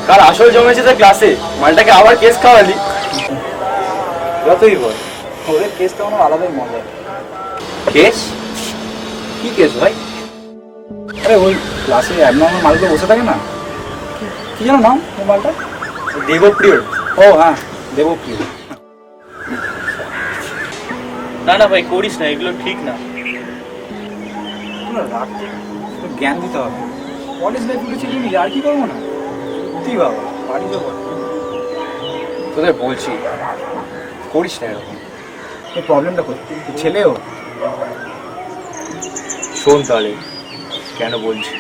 কাল আসল জমেছে তো ক্লাসে, মালটাকে আবার কেস খাওয়ালি। যতই বল, ওদের কেসটা আমার আলাদাই মজা। কেস? কি কেস ভাই? আরে ওই ক্লাসে অ্যাবনর্মাল মালগুলো বসে থাকে না, কি যেন নাম ওই মালটা? দেবপ্রিয়। ও হ্যাঁ, দেবপ্রিয়। না না ভাই, করিস না, এগুলো ঠিক না। রাখতে জ্ঞান দিতে হবে। কলেজ লাইফ উঠেছে তুমি আর কি করবো না? তুই বাবা বাড়ি তো বল। তোদের বলছি করিস না এরকম। এই প্রবলেমটা করতে ছেলেও শোন তাহলে কেন বলছি।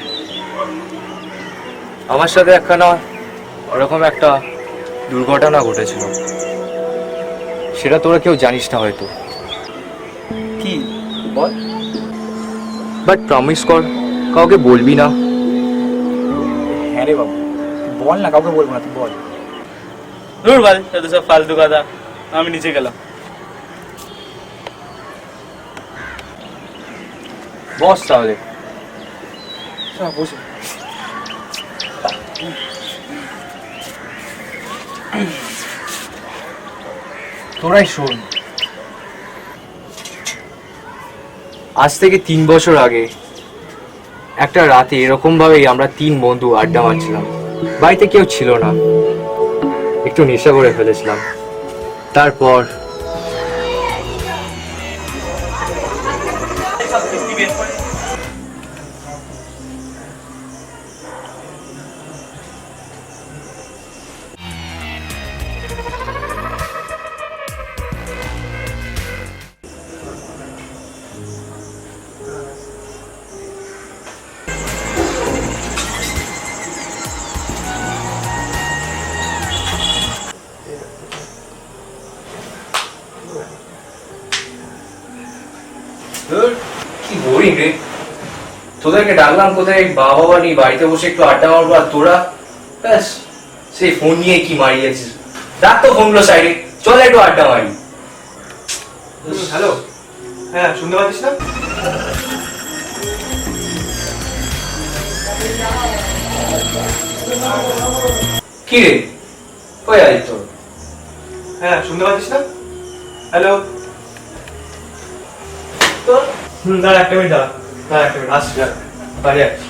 আমার সাথে একখানা এরকম একটা দুর্ঘটনা ঘটেছিল, সেটা তোরা কেউ জানিস না হয়তো। কি বল। বাট প্রমিস কর কাউকে বলবি না। হ্যাঁ রে বাবু, তুই বল না, কাউকে বলবো না, তুই বল। দূর বল, যত সব ফালতু কথা। আমি নিচে গেলাম। বস তাহলে। বসে তোরাই শোন। আজ থেকে 3 বছর আগে একটা রাতে এরকম ভাবেই আমরা 3 বন্ধু আড্ডা মারছিলাম। বাড়িতে কেউ ছিল না, একটু নেশা করে ফেলেছিলাম। তারপর কি বোরিং রে। তোদেরকে ডাকলাম কোথায়, বাবা নেই, বাড়িতে বসে একটু আড্ডা মারবো, আর তোরা ব্যাস সেই ফোন নিয়ে কি মারিয়েছিস। রাখ তো ফোনগুলো সাইডে, চল একটু আড্ডা মারি। হ্যালো, হ্যাঁ শুনতে পাচ্ছিস না? কি রে কই আদিত্য? হ্যাঁ শুনতে পাচ্ছিস না? হ্যালো, দাঁড়া একটা মিনিট, দাঁড়া একটা মিনিট, আসছি। বাড়ি আসছি।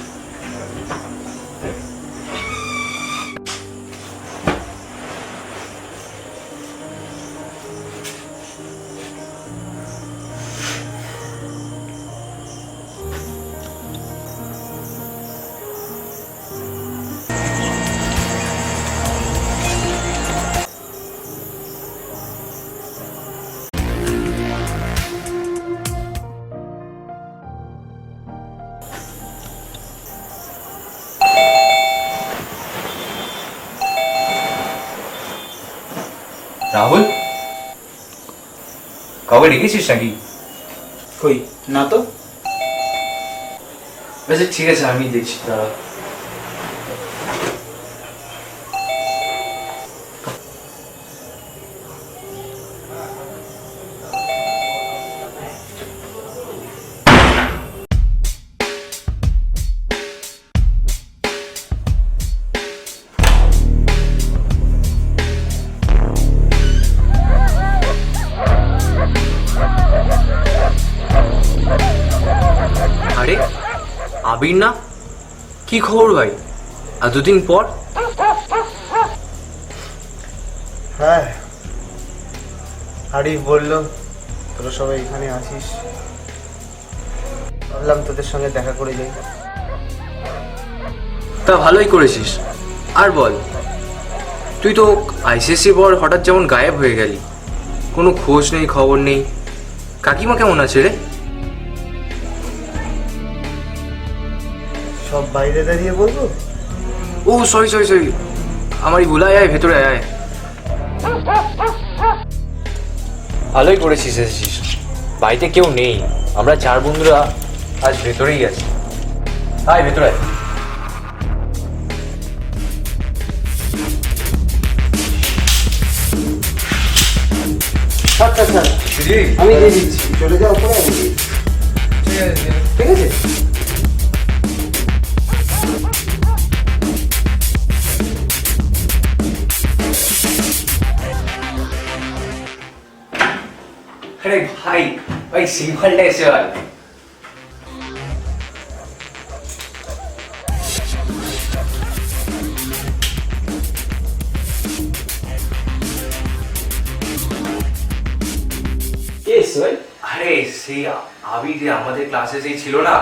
রাহুল, কাউকে ডেকেছিস নাকি? কই না তো। আচ্ছা ঠিক আছে, আমি দেখছি। দাঁড়া। আরে আবির না, কি খবর ভাই, এতদিন পর? হ্যাঁ, আরিফ বললো তোরা সবাই এখানে আছিস, ভাবলাম তোদের সঙ্গে দেখা করে যাই। তা ভালোই করেছিস। আর বল, তুই তো আইসিএসসি পর হঠাৎ যেমন গায়েব হয়ে গেলি, কোনো খোঁজ নেই খবর নেই। কাকিমা কেমন আছে রে? সব বাইরে দাঁড়িয়ে বলবো? ও সরি সরি সরি, আমারই ভুল। আয় ভেতরে আয়। ভালোই করেছিস এসেছিস, বাড়িতে কেউ নেই, আমরা 4 বন্ধুরা আজ ভেতরেই আছি। আয় ভেতরে আয়। আচ্ছা আচ্ছা, আমি দিয়ে দিচ্ছি, চলে যাও পরে আমি দিয়ে দিচ্ছি। ঠিক আছে। আরে ভাই ভাই সিম্পলটা এসে ভাই কে এসছে ভাই? আরে সেই আবি যে আমাদের ক্লাসে সেই ছিল না,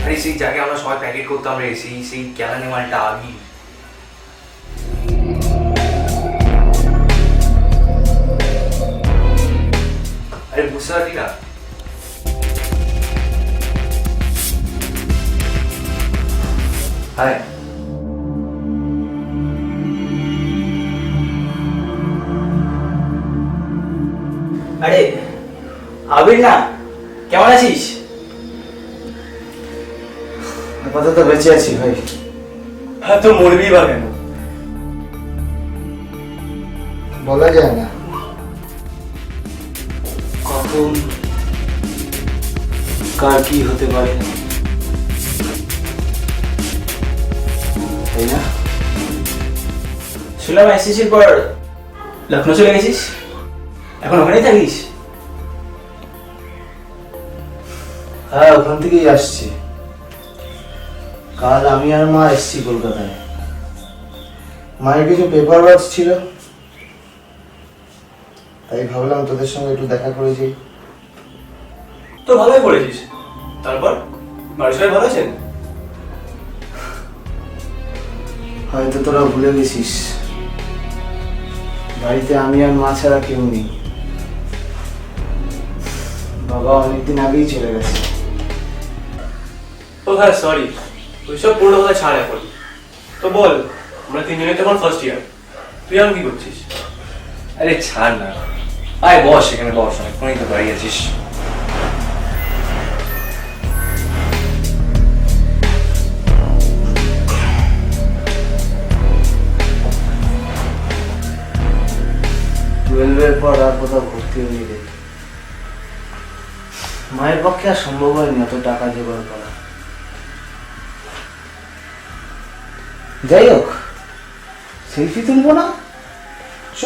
আরে সেই জায়গায় আমরা সবাই প্যাকেট করতাম রে, সেই সেই কেলানি মালটা আবি। আরে বুঝতে পারলি না? হায় আরে আবির না, কেমন আছিস? আপাতত বেঁচে আছি ভাই। হ্যাঁ তো মরবি বা কেন? বলা যায় না কখন কার কি হতে পারে, তাই না? শুনলাম এসএসসির পর লখনৌ চলে গেছিস, এখন ওখানেই থাকিস? হ্যাঁ, ওখান থেকেই আসছি। কাল আমি আর মা এসছি কলকাতায়। মায়ের কিছু পেপার ওয়ার্ক ছিল, তাই ভাবলাম তোদের সঙ্গে একটু দেখা করে যাই। তো ভালোই পড়েছিস। তারপর বাড়ির সবাই ভালো আছেন? হয়তো তোরা ভুলে গেছিস, বাড়িতে আমি আর মা ছাড়া কেউ নেই। বাবা অনেকদিন আগেই চলে গেছে। ও হ্যাঁ সরি, ওইসব পুরোনো কথা ছাড় এখন। তো বল, আমরা তিনজনে তখন ফার্স্ট ইয়ার, তুই এখন কি করছিস? আরে ছাড় না, আয় বস এখানে বস, অনেকক্ষণই তো দাঁড়িয়ে আছিস। টুয়েলভের পর আর কোথাও ভর্তি হয়ে গেল। মায়ের পক্ষে আর সম্ভব হয়নি এত টাকা জোগাড় করা। যাই হোক, সেলফি তুলবো না? চ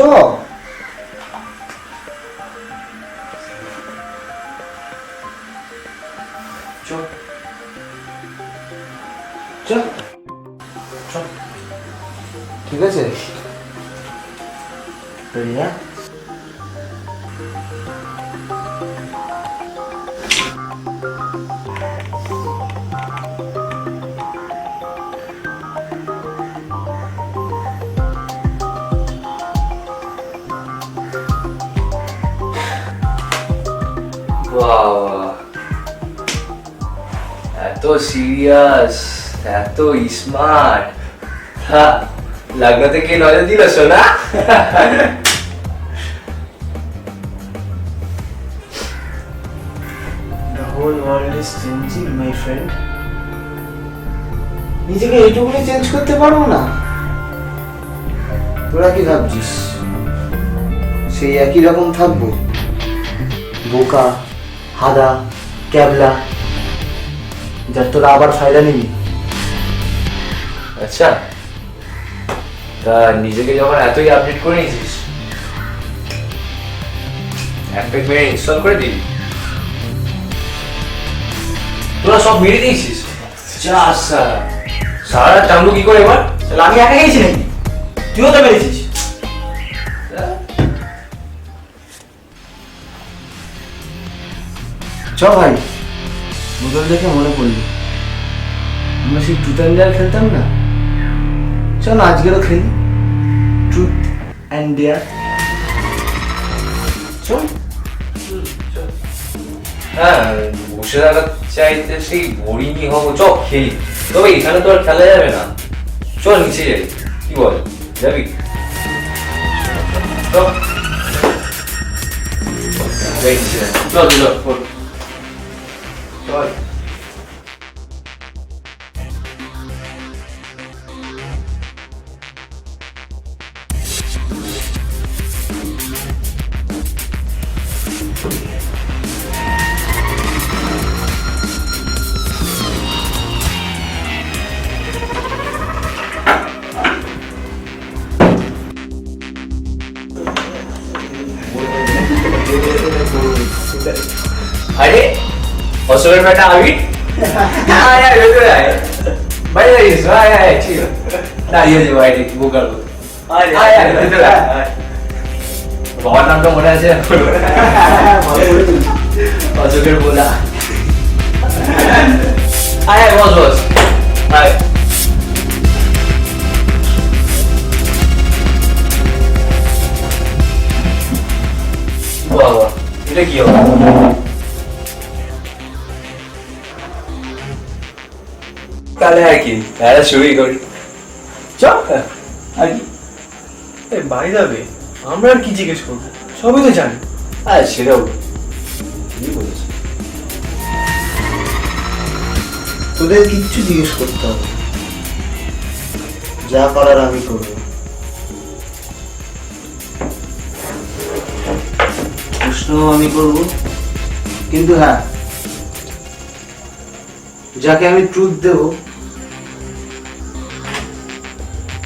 চ চ চ। ঠিক আছে, ready, হ্যাঁ? বাবা এত সিরিয়াস, এত স্মার্ট, হ্যাঁ লাগনাতে কে নজর দিল সোনা? The whole world is changing, my friend. নিজেকে এইটুকুনি চেঞ্জ করতে পারবো না? তোরা কি ভাবছিস সেই একই রকম থাকবো? বোকা, হাদা, ক্যাবলা, যার তোরা আবার ফায়দা নিবি। আচ্ছা, তা নিজেকে যখন এতই আপডেট করে নিয়েছিস, একটা মেয়ে ইনস্টল করে দিবি? তোরা সব মেরে দিয়েছিস? যা সারা সারা টাঙ্গু কি করে এবার? তাহলে আমি একা গেছি নাকি? তুইও তো মেরেছিস। চ ভাই, বদল দেখে মনে পড়লো আমরা সেই ট্রুথ অ্যান্ড ডেয়ার খেলতাম না? চল না আজকেরও খেলি ট্রুথ অ্যান্ড ডেয়ার। চল। হ্যাঁ, বসে থাকার চাইতে সেই বোরিংই হবো, চ খেলি। তবে এখানে তো আর খেলা যাবে না, চল নিচে যাই, কি বল, যাবি? চল যাই নিচে যাই। চল চল চল। আরে অশোকের বেটা আবি আয় আয় ভেতরে আয় বাইরে দাঁড়িয়েছ আয় আয় ঠিক দাঁড়িয়ে যাবো বাইরে বোকার মতো আয় আয় আয় ভেতরে আয় বাবার নামটা মনে আছে অশোকের বোলা আয় আয় বস বস আয় বাবা এটা কি হবে তাহলে আর কি তাহলে শুরুই করি চ আর কি বাড়ি যাবে আমরা আর কি জিজ্ঞেস করবো সবই তো জানি আর সেটাও কি বলেছ তোদের কিচ্ছু জিজ্ঞেস করতে হবে না। যা করার আমি করবো। প্রশ্ন আমি করব, কিন্তু হ্যাঁ, যাকে আমি ট্রুথ দেব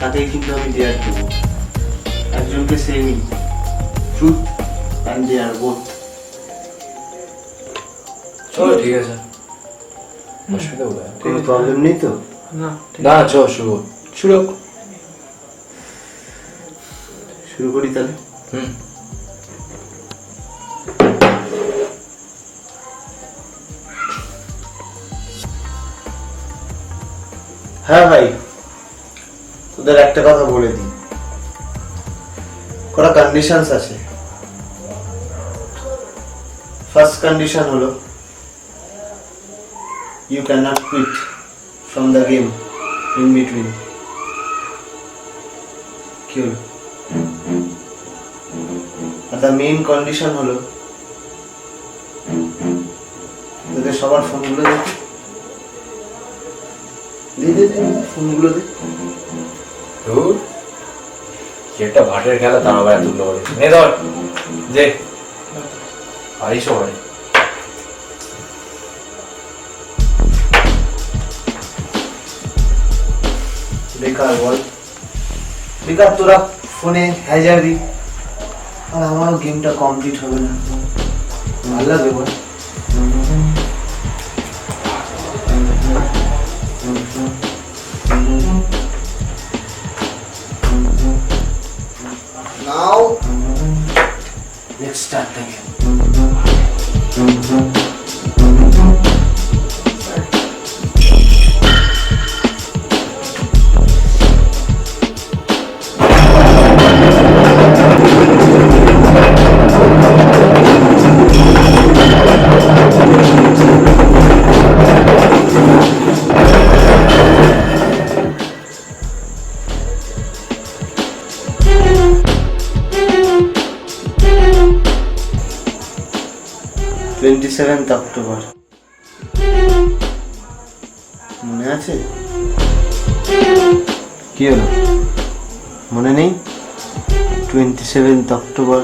তাতেই কিন্তু আমি ডেয়ার দেব। একজনকে সেমই ট্রুথ অ্যান্ড ডেয়ার বোথ। চলো ঠিক আছে অসুবিধা হবে কোনো প্রবলেম নেই তো? না না চ শুরু শুরু শুরু করি তাহলে। হুম হ্যাঁ ভাই, তোদের একটা কথা বলে দিই, কটা কন্ডিশনস আছে। ফার্স্ট কন্ডিশন হলো you can not quit from the game in between. কি হলো? আর দ্য মেইন কন্ডিশন হলো তোদের সবার ফোনগুলো দেখি, ফোনগুলো দে। ধুর কি একটা ভাটের খেলা তার আবার এতগুলো করে নে ধর যে পারিস ওখানে বেকার বল, বেকার তোরা ফোনে হ্যাজার দি, আর আমারও গেমটা কমপ্লিট হবে না। ভালো লাগে বল? Now, let's start the game. October মনে আছে? কি হলো, মনে নেই? 27 অক্টোবর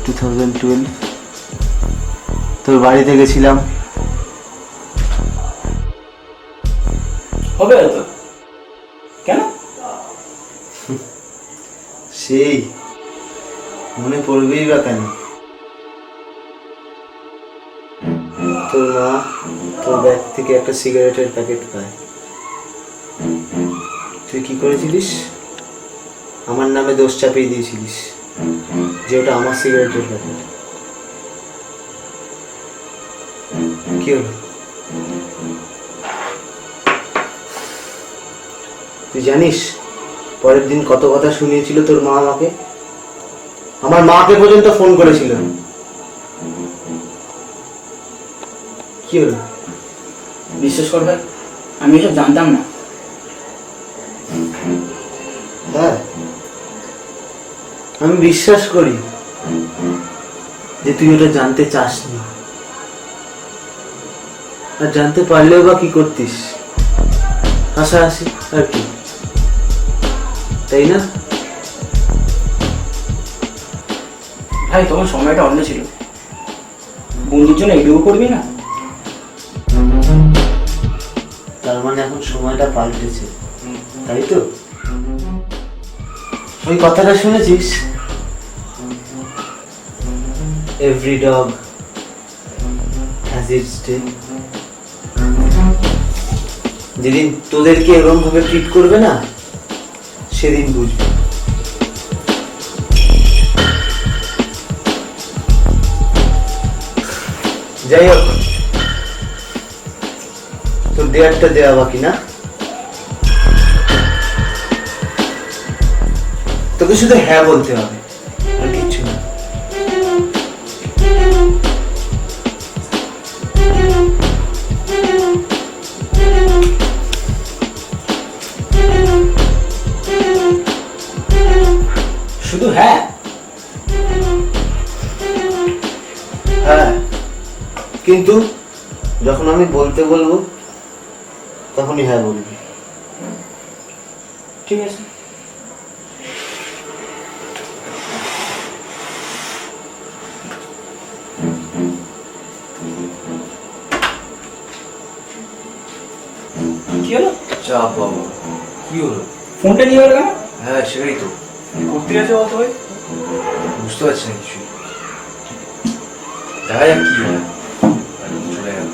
2012 তোর বাড়িতে গেছিলাম। হবে না তো? কেন? সেই মনে পড়বেই বা কেন? তোর মা তোর ব্যাগ থেকে একটা সিগারেটের প্যাকেট পায়, তুই কি করেছিলিস? আমার নামে দোষ চাপিয়ে দিয়েছিলিস যে ওটা আমার সিগারেটের প্যাকেট। কি হলো? তুই জানিস পরের দিন কত কথা শুনিয়েছিল তোর মা আমাকে? আমার মাকে পর্যন্ত ফোন করেছিল। কি হলো? বিশ্বাস করবে, আমি এসব জানতাম না। হ্যাঁ, আমি বিশ্বাস করি যে তুই ওটা জানতে চাসনি, আর জানতে পারলেও বা কি করতিস? হাসাহাসি আর কি, তাই না? ভাই তখন সময়টা অন্য ছিল, বন্ধুর জন্য এটুকু করবি না? তার মানে এখন সময়টা পাল্টেছে, তাই তো? ওই কথাটা শুনেছিস, Every dog has its day. যেদিন তোদেরকে এরকম ভাবে ট্রিট করবে না সেদিন বুঝবে। যাই হোক, তোর দেয়ারটা দেওয়া বাকি না? তোকে শুধু হ্যাঁ বলতে হবে, আর কিচ্ছু না। শুধু হ্যাঁ? হ্যাঁ, কিন্তু যখন আমি বলতে বলবো তখনই হ্যাঁ বলবি। ঠিক আছে। কি হলো? চাপ বাবা, কি হলো? ফোনটা নিয়ে গেল কেন? হ্যাঁ সেটাই তো, কি করতে গেছে বলতো ভাই? বুঝতে পারছি না কিছু। দেখা যাক কি হয়। আর চলে গেল।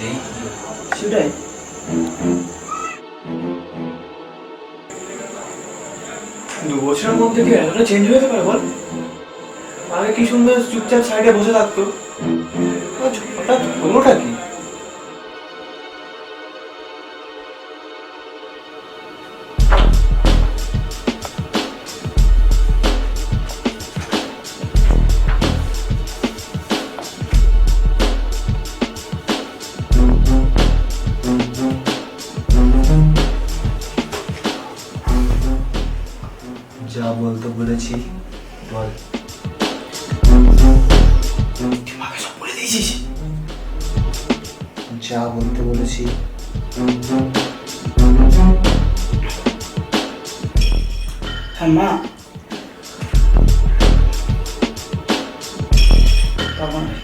এই কি হলো? সেটাই। দু বছরের মধ্যে কি এতটা চেঞ্জ হয়ে যেতে পারে বল? আগে কি সুন্দর চুপচাপ সাইডে বসে থাকতো, আজ হঠাৎ হলোটা কি? যা বলতে বলেছি বল। মাকে সব বলে দিয়েছিস? যা বলতে বলেছি হ্যাঁ মা, বাবা নাই।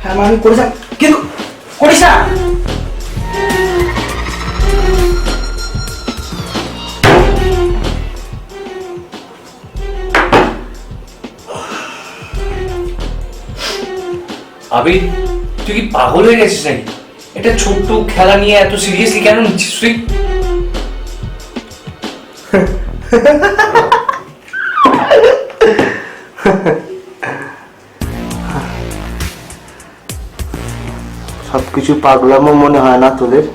হ্যাঁ মা, আমি করেছি কিন্তু করিস না। আবির, তুই কি পাগল হয়ে গেছিস নাকি? এটা ছোট্ট খেলা নিয়ে এত সিরিয়াসলি কেন নিচ্ছিস তুই? সবকিছু পাগলামো মনে হয় না তোদের?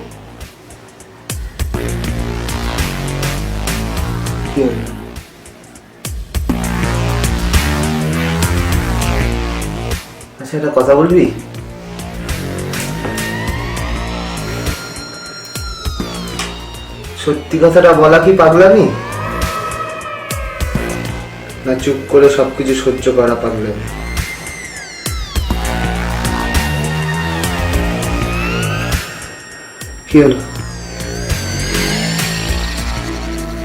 কি হলো? আচ্ছা, একটা কথা বলবি? সত্যি কথাটা বলা কি পাগলামি, না চুপ করে সবকিছু সহ্য করা পাগলামি? কি হলো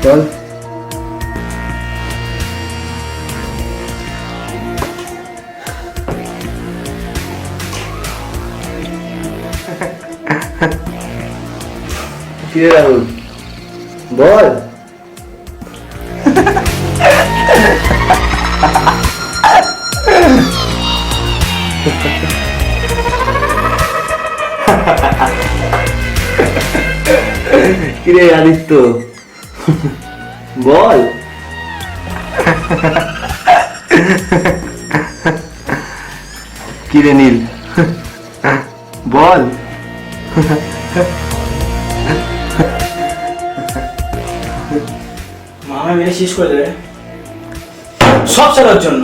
বল? কি রে রাহুল, বল। কিরে আদিত্য, বল। কিরে নীল, বল। মামা মেরে শেষ করে দেবে সব ছাড়ার জন্য।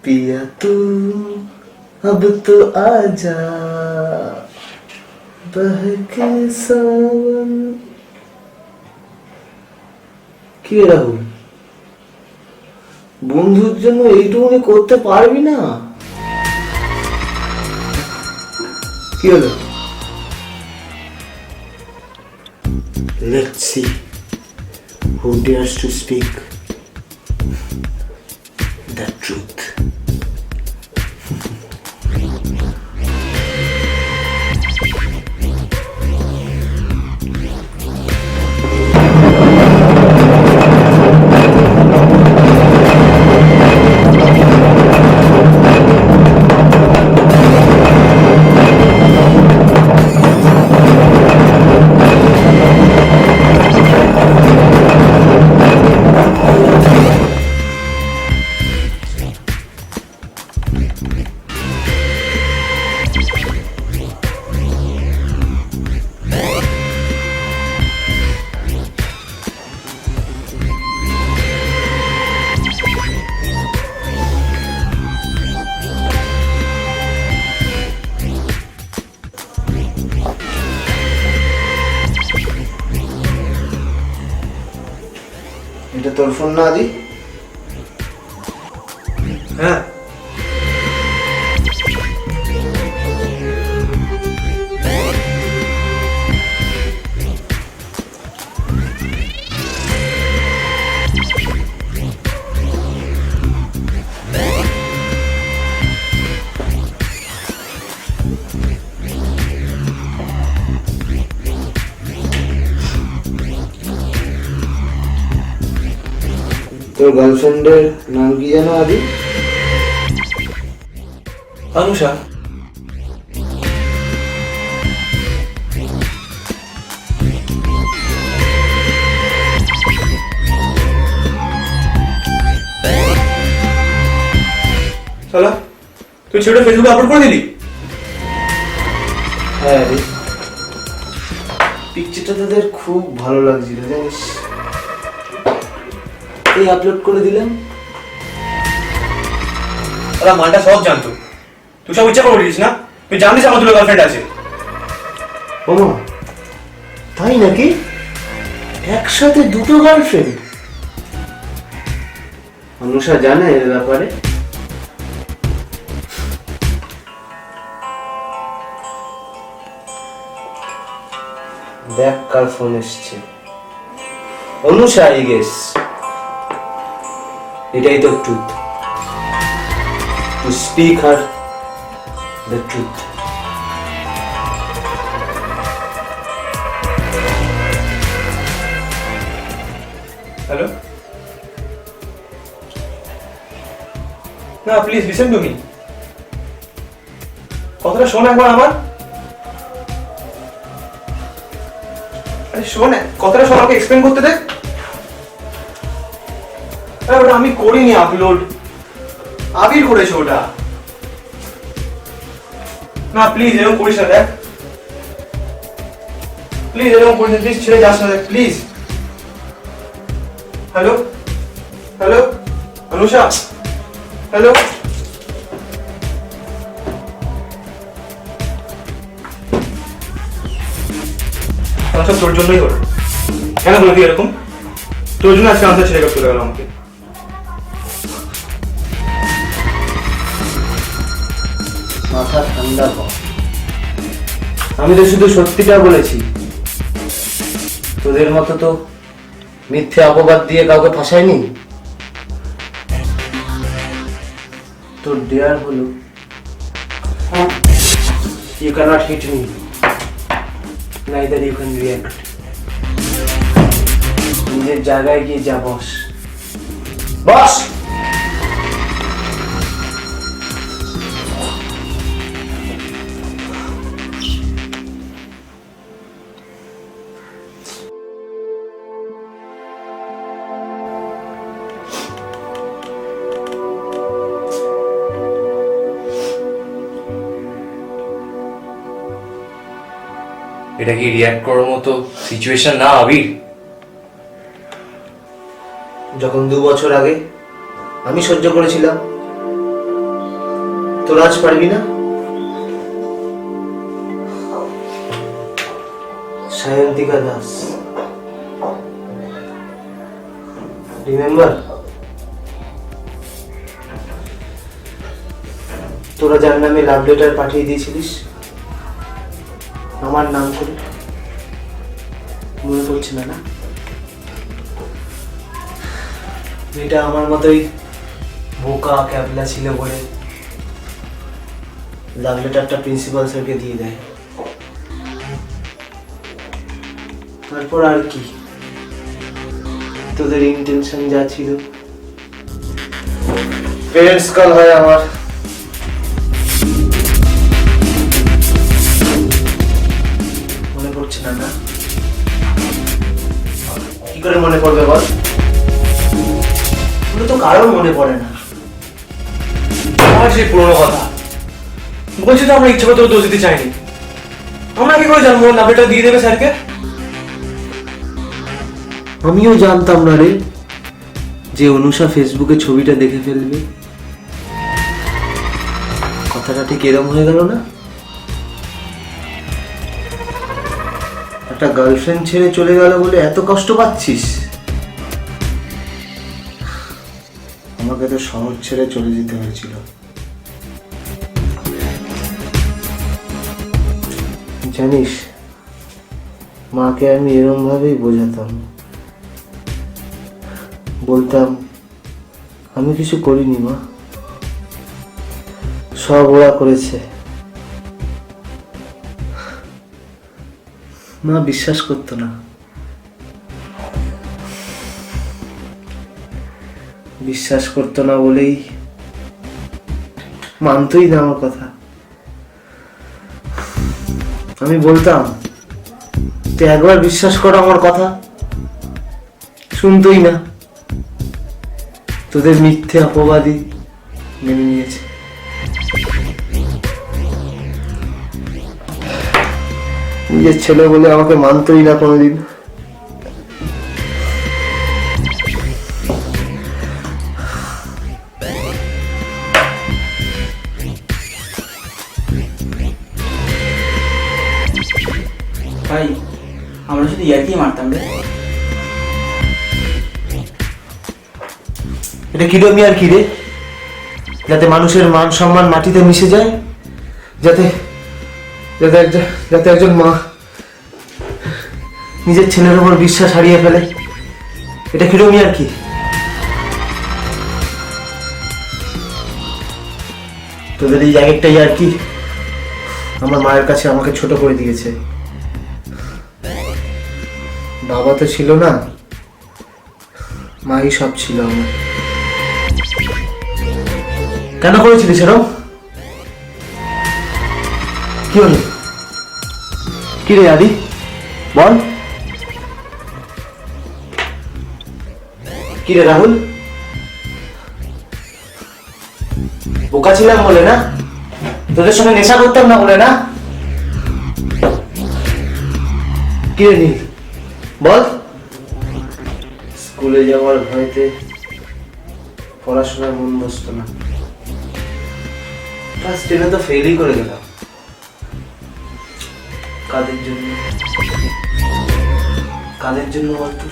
पिया तू अब तो आजा बहके सावन। কি রাহুল, বন্ধুর জন্য এইটুকুনি করতে পারবি না? কি হলো? Let's see who dares to speak the truth. তোর ফোন না আদি? হ্যাঁ তোর গার্লফ্রেন্ডের নাম কি যেন আদি? অনুষা। চলো তুই ছেলেটা ফেসবুকে আপলোড করে দিলি? হ্যাঁ আদি, পিকচারটা তোদের খুব ভালো লাগছিল জানিস, এই আপলোড করে দিলাম। ওরা মানটা সব জানতো, তুই সব ইচ্ছা করে দিস না? তুই জানিস আমার দুটো গার্লফ্রেন্ড আছে। ওমা, তাই নাকি? একসাথে দুটো গার্লফ্রেন্ড? অনুষা জানে এর ব্যাপারে? দেখ কার ফোন এসছে। অনুষা, আই গেস এটাই তো truth. To speak her the truth. Hello, না প্লিজ লিসেন টু মি। কথাটা শোন একবার আমার। আরে শোন, কথাটা শোন, আমাকে এক্সপ্লেন করতে দে। আরে ওটা আমি করিনি আপলোড, আবির করেছে ওটা। না প্লিজ এরকম করিস না, দেখ প্লিজ এরকম করিস না, প্লিজ ছেড়ে যাস না, দেখ please. Hello hello Anusha, hello. সব তোর জন্যই হলো। কেন বলবি এরকম? তোর জন্য আজকে আমাদের ছেড়ে চলে গেল আমাকে। মাথা ঠান্ডা কর, আমি তো শুধু সত্যিটা বলেছি। তোদের মতো তো মিথ্যে অপবাদ দিয়ে কাউকে ফাঁসায়নি। তোর ডেয়ার হলো you can't hit me, neither you can react. নিজের জায়গায় গিয়ে যা বস, বস। এটা কি রিয়াক্ট করার মতো সিচুয়েশন না আবির? যখন 2 বছর আগে আমি সহ্য করেছিলাম, তোরা আজ পারবি না? সায়ন্তিকা দাস, রিমেম্বার? তোরা যার নামে লাভ লেটার পাঠিয়ে দিয়েছিলিস আমার নাম করে, মনে পড়ছে না? না, এটা আমার মতোই বোকা ক্যাবলা ছিল বলে লাভ লেটারটা প্রিন্সিপাল স্যারকে দিয়ে দেয়। তারপর আর কি, তোদের ইন্টেনশন যা ছিল। পেরেন্টস কল হয় আমার, মনে পড়ছে না? না, কি করে মনে পড়বে বল? তো কারোর মনে পড়ে না। আমার সেই পুরোনো কথা বলছি তো, আমরা ইচ্ছে করে তোর দোষ দিতে চাইনি। আমরা কি করে জানবো নাম্বারটা দিয়ে দেবে স্যারকে? আমিও জানতাম না রে যে অনুষা ফেসবুকে ছবিটা দেখে ফেলবে। কথাটা ঠিক এরকম হয়ে গেল না? একটা গার্লফ্রেন্ড ছেড়ে চলে গেল বলে এত কষ্ট পাচ্ছিস? আমাকে তো শহর ছেড়ে চলে যেতে হয়েছিল। জানিস, মাকে আমি এরম ভাবেই বোঝাতাম, বলতাম আমি কিছু করিনি মা, সব ওরা করেছে। মা বিশ্বাস করতো না। বিশ্বাস করতো না বলেই মানতই না আমার কথা। আমি বলতাম তুই একবার বিশ্বাস কর আমার কথা, শুনতই না। তোদের মিথ্যে অপবাদই মেনে নিয়েছে। নিজের ছেলে বলে আমাকে মানতই না কোনোদিন। ভাই আমরা শুধু ইয়ার্কি মারতাম রে। এটা কিরকম আর কি রে? যাতে মানুষের মান সম্মান মাটিতে মিশে যায়, যাতে যাতে যাতে একজন মা নিজের ছেলের উপর বিশ্বাস হারিয়ে ফেলে, এটা কিরকম আর কি? তোদের এই একটাই আর কি আমার মায়ের কাছে আমাকে ছোট করে দিয়েছে। বাবা তো ছিল না, মাই সব ছিল আমার। কেন করেছিলি সেরকম? কি হলো? কি রে আদি, বল। কি রে রাহুল, বোকা ছিলাম বলে না? তোদের সঙ্গে নেশা করতাম না বলে না? কি রে নীল, বল। স্কুলে যাওয়ার ভয়তে পড়াশোনায় মন বসতো না, ক্লাস 10 তো ফেলই করে গেলাম। কাদের জন্য? কাদের জন্য বলতো?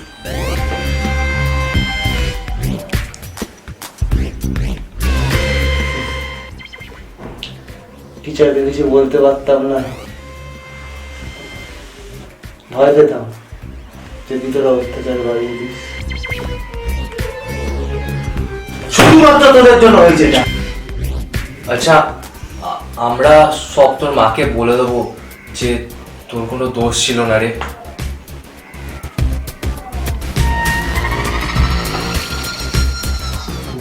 টিচারকে কিছু বলতে পারতাম না, ভয় পেতাম যদি তোরা অত্যাচার বাড়িয়ে দিস। শুধুমাত্র তোদের জন্য হয়েছে এটা। আচ্ছা, আমরা সব তোর মাকে বলে দেবো যে তোর কোনো দোষ ছিল না রে।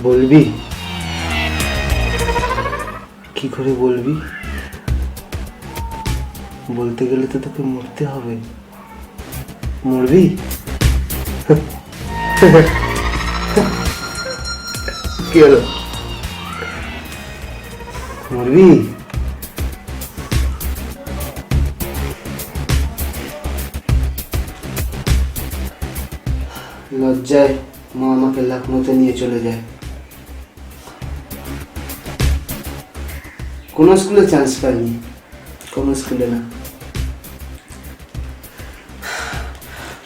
বলবি? কি করে বলবি? বলতে গেলে তো তোকে মরতে হবে। মরবি? কি হলো? মরবি? লজ্জায় মা আমাকে লখনৌতে নিয়ে চলে যায়। কোনো স্কুলে চান্স পাইনি, কোনো স্কুলে না।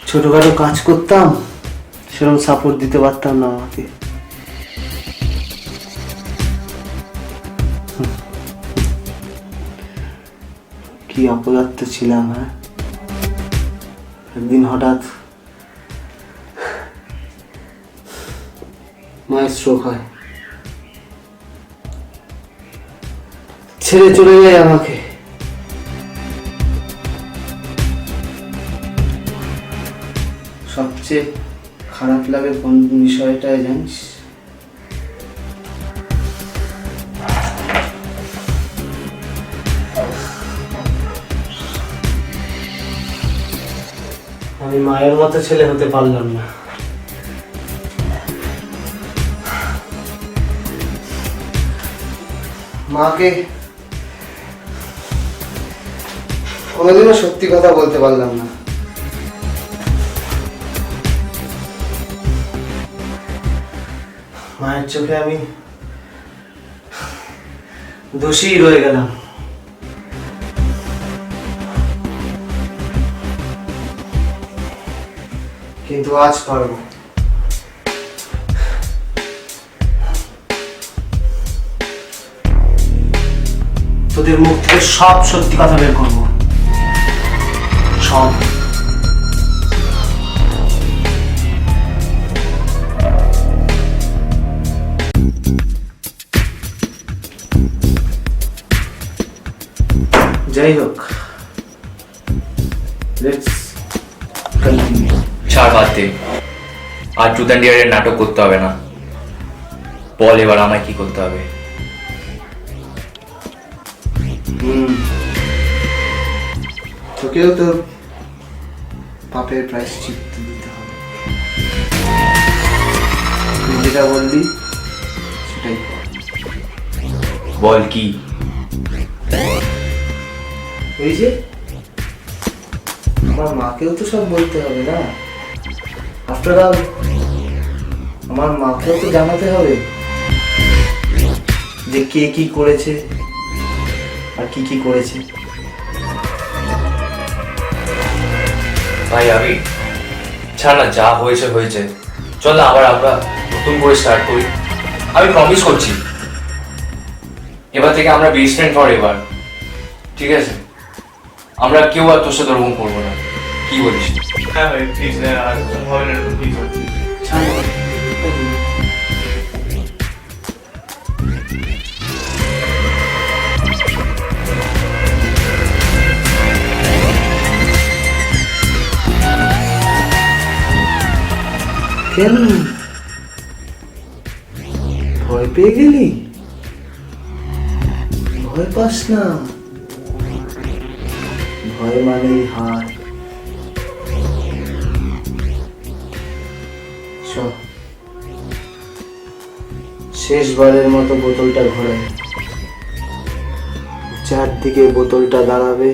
ছোটখাটো কাজ করতাম, সেরকম সাপোর্ট দিতে পারতাম না আমাকে। কি অপদার্থ ছিলাম। হ্যাঁ, একদিন হঠাৎ মায়ের স্ট্রোক হয়, ছেড়ে চলে যায় আমাকে। সবচেয়ে খারাপ লাগে কোন বিষয়টায় জানিস? আমি মায়ের মতো ছেলে হতে পারলাম না। মাকে কোনোদিনও সত্যি কথা বলতে পারলাম না। মায়ের চোখে আমি দোষী রয়ে গেলাম। কিন্তু আজ পারবো। তোদের মুখ থেকে সব সত্যি কথা বের করবো, সব। যাই হোক, লেটস কন্টিনিউ। ছাড়, বাদ দে। আর ট্রুথ অ্যান্ড ডেয়ারের নাটক করতে হবে না। বল এবার আমায় কি করতে হবে? তোকেও তোর পাপের প্রায়শ্চিত্ত দিতে হবে। তুই যেটা বললি সেটাই কর। বল কি? ওই যে আমার মাকেও তো সব বলতে হবে না? আফটার অল আমার মাকেও তো জানাতে হবে যে কে কি করেছে আর কি কি করেছে। ভাই আমি ছাড় না, যা হয়েছে হয়েছে। চল না আবার আমরা নতুন করে স্টার্ট করি। আমি প্রমিস করছি এবার থেকে আমরা বেস্ট ফ্রেন্ড ফর এভার, ঠিক আছে? আমরা কেউ আর তোর সাথে ওরকম করবো না। কি বলিস? হ্যাঁ ভাই প্লিজ, আর হবে না, প্লিজ কেন ভয় পেয়ে গেলি? ভয় পাস না, ভয় মানেই হার। চল শেষবারের মতো বোতলটা ঘোরাই, চারদিকে বোতলটা দাঁড়াবে,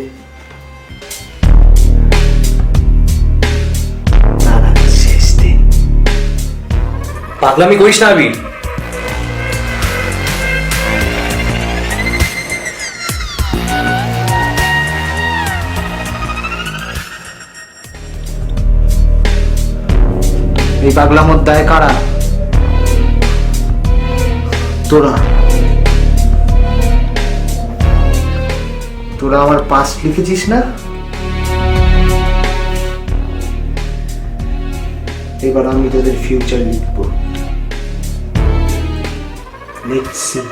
দাঁড়াবে শেষ দিন। পাগলামি করিস না আবির। এই পাগলামোর দায় কারা? তোরা। তোরা আমার পাস্ট লিখেছিস না? এবার আমি তোদের ফিউচার লিখব। Let's see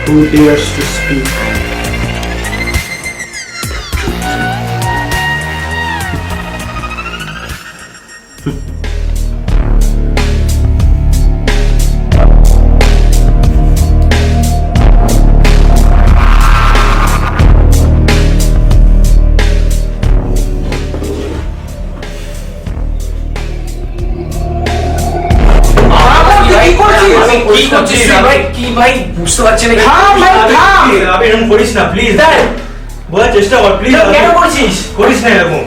who dares to speak. কি ভাই বুঝতে পারছি না। আবে এরকম করিস না প্লিজ, বলার চেষ্টা কর প্লিজ। কেন করছিস? করিস না এরকম।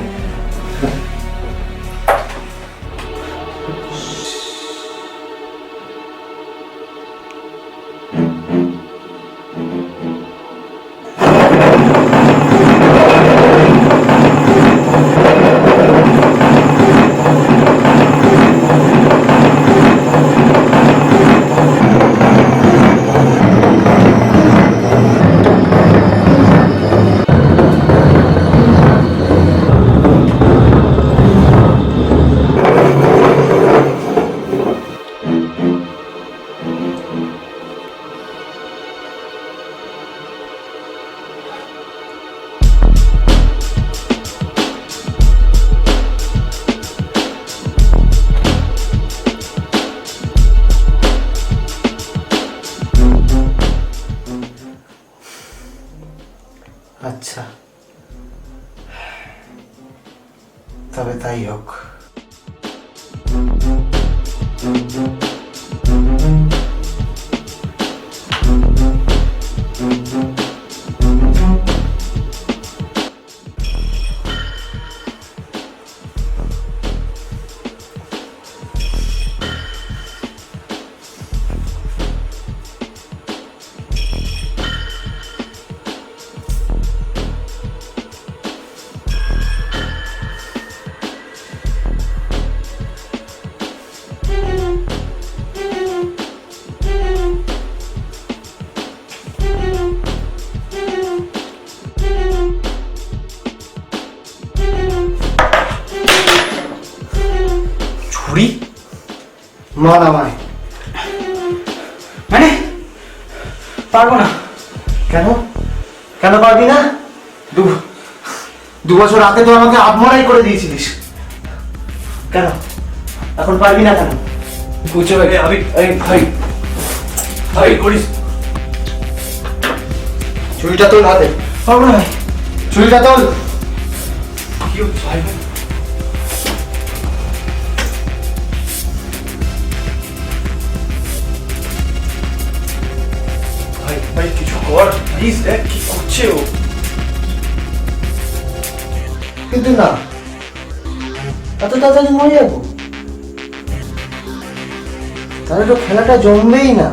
আচ্ছা, তবে তাই হোক। মার আমায়। মানে পারবো না। কেন? কেন পারবি না? দু বছর আগে তো আমাকে আত্মরাই করে দিয়েছিলিস। কেন এখন পারবি না কেন? বুঝছো ভাই, আমি ভাই ভাই করিস। ছুরিটা তোল হাতে। পারবো না ভাই। ছুরিটা তোল। কি হচ্ছে ভাই? ভাই ভাই কিছু কর প্লিজ, দেখ কি করছে ও। কিন্তু না, এত তাড়াতাড়ি মরে যাবো? তাহলে তো খেলাটা জমবেই না।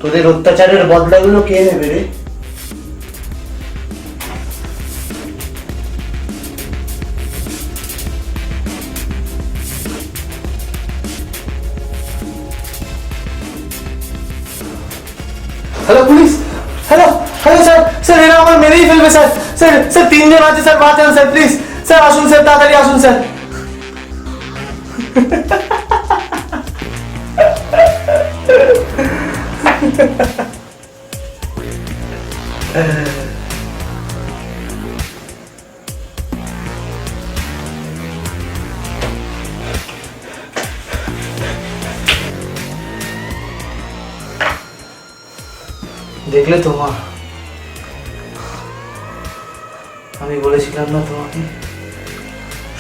তোদের অত্যাচারের বদলাগুলো কে নেবে রে? Hello police, hello hello sir, sir এরা আমার মেরেই ফেলবে স্যার। স্যার স্যার তিনজন আছে স্যার, বাঁচান স্যার প্লিজ। স্যার আসুন স্যার, তাড়াতাড়ি আসুন স্যার। দেখলে তো মা, আমি বলেছিলাম না তোমাকে,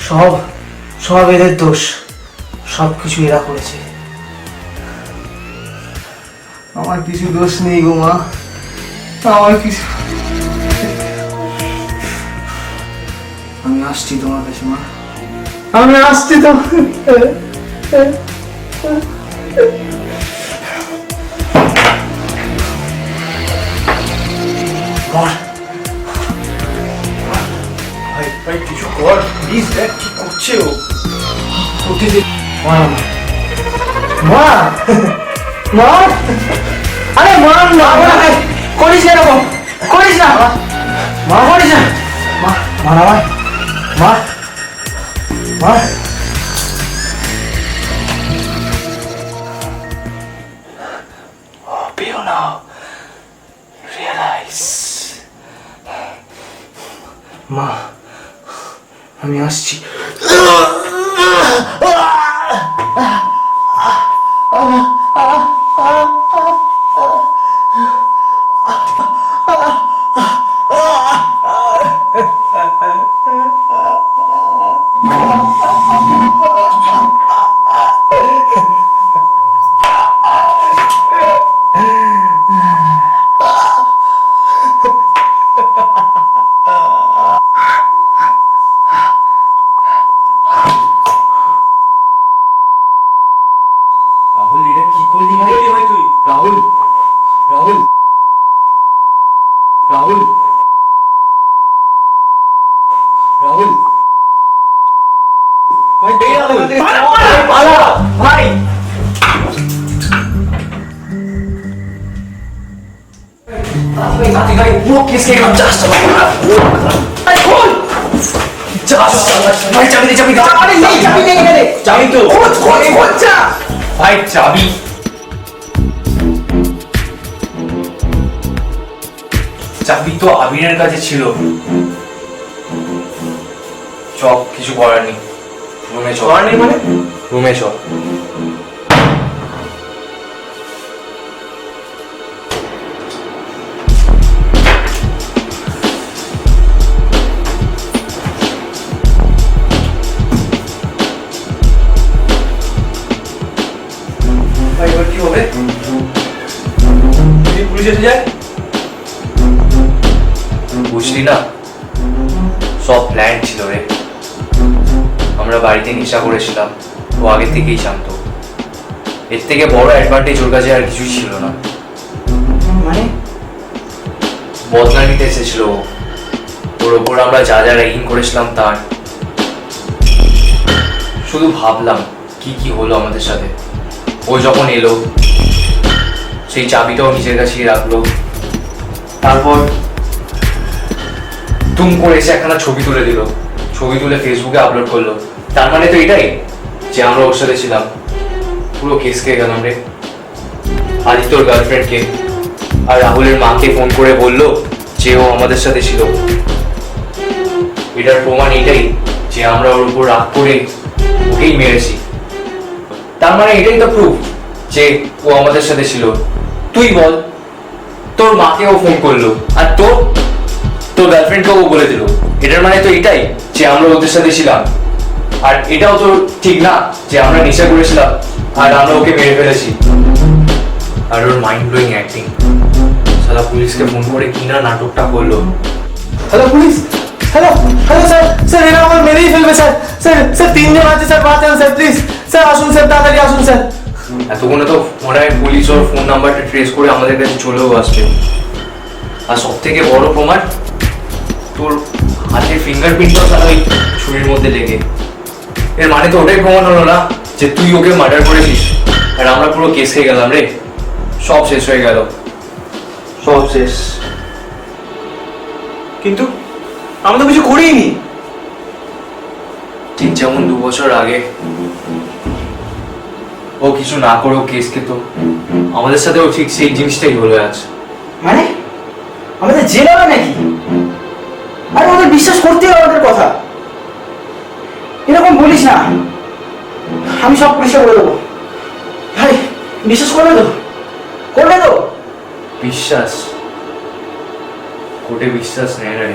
সব সব এদের দোষ, সব কিছু এরা করেছে। আমার কিছু দোষ নেই গো মা, আমার কিছু। আমি আসছি তোমার কাছে মা, আমি আসছি তো। ভাই ভাই কিছু কর প্লিজ, দেখ কি করছে ও। উঠে যে মা, মা মা, আরে মা না ভাই, করিস না এরকম, করিস না মা, করিস না মা, মা না ভাই, মা মা। Hope you now realize, মা আমি আসছি। রাহুল এটা কি করলি ভাই? ভাই তুই রাহুল, রাহুল, রাহুল, রাহুল ভাই পালা ভাই। ভাই वो किसके काम जास्ट भाई खोल जास्ट भाई चाबी दे, चाबी दे। अरे नहीं चाबी नहीं दे, चाबी तो खोल खोल खोल जा भाई, चाबी। চাবি তো আবিরের কাছে ছিল। চল কিছু করার নেই, রুমে চল। করার নেই মানে? রুমে চল। ভাই এবার কি হবে? যদি পুলিশ এসে যায়? বুঝলি না, সব প্ল্যান ছিল রে। আমরা বাড়িতে নেশা করেছিলাম, ও আগে থেকেই জানতো। এর থেকে বড় অ্যাডভান্টেজ ওর কাছে আর কিছুই ছিল না। মানে বদলা নিতে এসেছিল ও। ওর ওপর আমরা যা যা র্যাগিং করেছিলাম তার। শুধু ভাবলাম কি কি হলো আমাদের সাথে। ও যখন এলো, সেই চাবিটাও নিজের কাছেই রাখলো। তারপর তুম করে এসে একখানা ছবি তুলে দিল, ছবি তুলে ফেসবুকে আপলোড করলো। তার মানে তো এটাই যে আমরা ওর সাথে ছিলাম, পুরো কেস খেয়ে গেলাম রে। আদিত্যর গার্লফ্রেন্ডকে আর রাহুলের মাকে ফোন করে বললো যে ও আমাদের সাথে ছিল। এটার প্রমাণ এটাই যে আমরা ওর উপর রাগ করে ওকেই মেরেছি। তার মানে এটাই তো প্রুফ যে ও আমাদের সাথে ছিল। তুই বল, তোর মাকে ও ফোন করলো আর তোর গার্লফ্রেন্ডকে ও বলে দিল, এটার মানে তো এটাই যে আমরা ওদের সাথে ছিলাম। আর এটাও তো ঠিক না যে আমরা নেশা করেছিলাম আর আমরা ওকে মেরে ফেলেছি। আর ওর মাইন্ড ব্লোয়িং অ্যাক্টিং, সারা পুলিশকে ফোন করে কিনা নাটকটা করলো। Hello police, hello hello sir, sir এরা আমার মেরেই ফেলবে স্যার। স্যার স্যার 3 জন আছে স্যার, বাঁচান স্যার প্লিজ। স্যার আসুন স্যার, তাড়াতাড়ি আসুন স্যার। এতক্ষণে তো মনে হয় পুলিশ ওর ফোন নাম্বারটা ট্রেস করে আমাদের কাছে চলেও আসবে। আর সব থেকে বড় প্রমাণ, তোর হাতের ফিঙ্গারপ্রিন্টটাও তারা ওই ছুরির মধ্যে লেগে। এর মানে তো ওটাই প্রমাণ হলো না যে তুই ওকে মার্ডার করেছিস। আর আমরা পুরো কেস খেয়ে গেলাম রে, সব শেষ হয়ে গেল, সব শেষ। কিন্তু আমরা তো কিছু করিনি। ঠিক যেমন 2 বছর আগে ও কিছু না করেও কেস খেত, আমাদের সাথেও ঠিক সেই জিনিসটাই হলো আজ। মানে আমাদের জেল হবে নাকি? আরে ওদের বিশ্বাস করতে হবে আমাদের কথা, এরকম বলিস না। আমি সব পরিষ্কার করে দেবো ভাই, বিশ্বাস করবে তো? করবে তো? বিশ্বাস? কোর্টে বিশ্বাস নেই রে,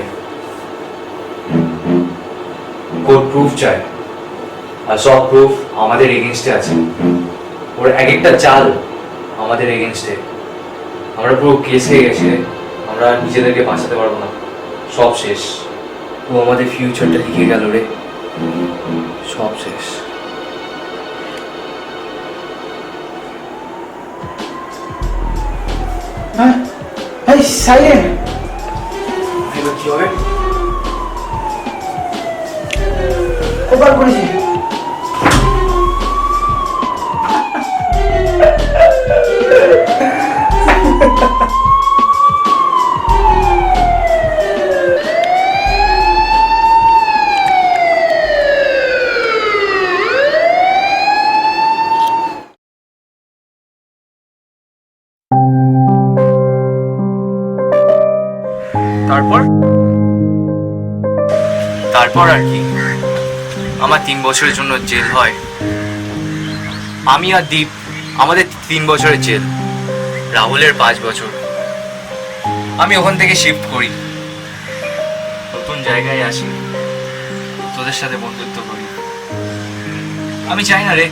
কোর্ট প্রুফ চায়। আর সব প্রুফ আমাদের এগেনস্টে আছে। ওর এক একটা চাল আমাদের এগেনস্টে। আমরা পুরো কেস হয়ে গেছি রে, আমরা নিজেদেরকে বাঁচাতে পারবো না, সব শেষ। ও আমাদের ফিউচারটা লিখে গেল রে, সব শেষ। হ্যাঁ ভাই সাইলেন্ট। এবার কি হবে? কবার করেছি? তারপর আর কি, আমার 3 বছরের জন্য জেল হয়। আমি আর দীপ, আমাদের 3 বছরের জেল। রাহুলের 5 বছর। আমি ওখান থেকে শিফট করি, নতুন জায়গায় আসি, তোদের সাথে বন্ধুত্ব করি। আমি চাই না রে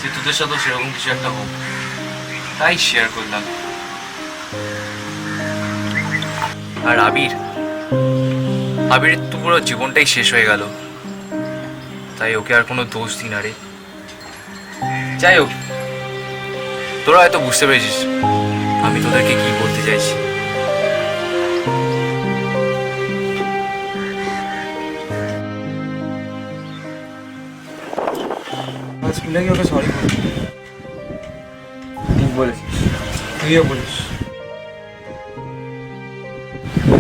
যে তোদের সাথেও সেরকম কিছু একটা হোক, তাই শেয়ার করলাম। আর আবির তো পুরো জীবনটাই শেষ হয়ে গেল, তাই ওকে আর কোনো দোষ দিই না রে। যাই হোক, তোরা হয়তো বুঝতে পেরেছিস আমি তোদেরকে কি বলতে চাইছি। স্কুলে গিয়ে ওকে সরি বল। ঠিক বলেছিস, তুইও বলিস।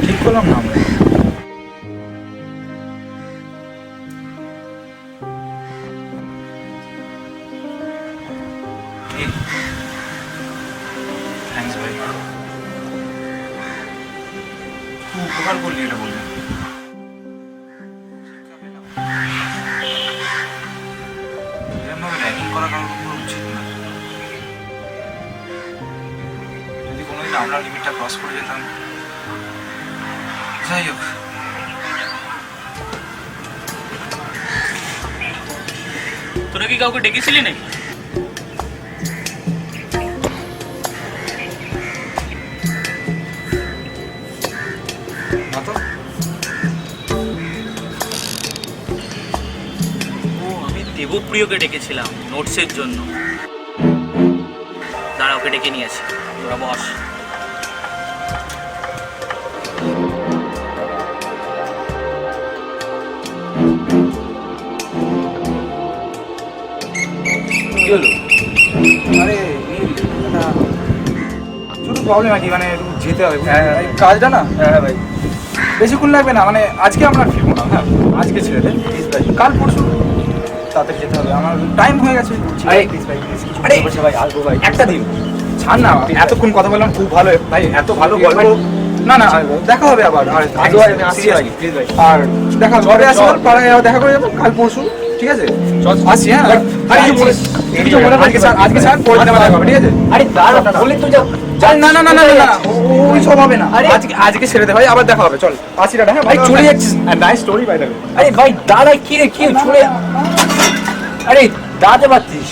ঠিক করলাম না আমরা? থ্যাংকস ভাই, খুব উপকার করলি এটা বললে। এরকমভাবে র্যাগিং করা কারোর উপর উচিত না। যদি কোনোদিন আমরা লিমিটটা ক্রস করে যেতাম। যাই হোক, তোরা কি কাউকে ডেকেছিলি নাকি? না তো। ও, আমি দেবপ্রিয়কে ডেকেছিলাম নোটসের জন্য। দাঁড়া, ওকে ডেকে নিয়ে আসি, তোরা বস। কি হলো? আরে একটা ছোটো প্রবলেম আছে, মানে একটু যেতে হবে। এই কাজটা না, হ্যাঁ ভাই বেশিক্ষণ লাগবে না, মানে আজকে আমরা ফিরবো না। হ্যাঁ আজকে ছেড়ে দে প্লিজ ভাই, কাল পরশু তাড়াতাড়ি যেতে হবে, আমার টাইম হয়ে গেছে। আরে, প্লিজ ভাই, প্লিজ কিছু আরে, বলছি ভাই, আসবো ভাই। একটা দিন ছাড় না, এতক্ষণ কথা বললাম, খুব ভালো ভাই, এত ভালো গল্প। না না, দেখা হবে আবার। আর আজকে আসছি ভাই, প্লিজ ভাই, আর দেখা হবে, ঘরে আসবো, পাড়ায় আবার দেখা করে যাবো কাল পরশু, ঠিক আছে? আসছি, হ্যাঁ। আরে কিছু মনে আজকে ছাড়, পরের দিন আবার দেখা হবে, ঠিক আছে? আরে দাঁড়া, বলে তো যাও। আরে না না না না না, ওই সব হবে না, আজকে ছেড়ে দে ভাই, আবার দেখা হবে, চল আসি টাটা। হ্যাঁ ভাই, চলে যাচ্ছিস, নাইস স্টোরি ভাই। আরে ভাই দাঁড়াই, কি রে, কি চলে, আরে দাঁড়াতে পারতিস।